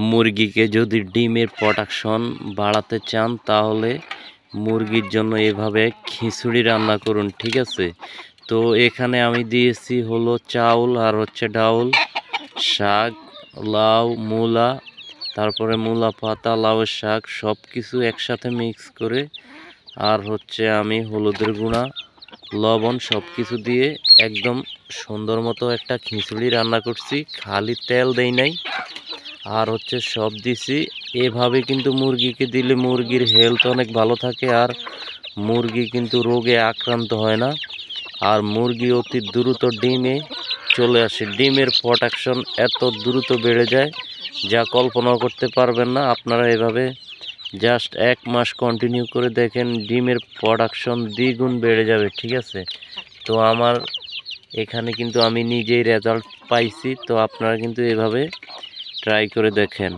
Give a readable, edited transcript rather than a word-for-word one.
মুরগিকে যদি ডিমের প্রোডাকশন বাড়াতে চান তাহলে মুরগির জন্য এভাবে খিচুড়ি রান্না করুন, ঠিক আছে। তো এখানে আমি দিয়েছি হলো চাউল আর হচ্ছে ডাউল, শাক, লাউ, মূলা, তারপরে মূলা পাতা, লাউয়ের শাক সব কিছু একসাথে মিক্স করে, আর হচ্ছে আমি হলুদের গুঁড়া, লবণ সব কিছু দিয়ে একদম সুন্দর মতো একটা খিচুড়ি রান্না করছি। খালি তেল দেই নাই, আর হচ্ছে সব দিছি। এভাবে কিন্তু মুরগিকে দিলে মুরগির হেলথ অনেক ভালো থাকে, আর মুরগি কিন্তু রোগে আক্রান্ত হয় না, আর মুরগি অতি দ্রুত ডিমে চলে আসে। ডিমের প্রোডাকশন এত দ্রুত বেড়ে যায় যা কল্পনাও করতে পারবেন না। আপনারা এভাবে জাস্ট 1 মাস কন্টিনিউ করে দেখেন, ডিমের প্রোডাকশন দ্বিগুণ বেড়ে যাবে, ঠিক আছে। তো আমার এখানে কিন্তু আমি নিজেই রেজাল্ট পাইছি। তো আপনারা কিন্তু এভাবে ট্রাই করে দেখেন।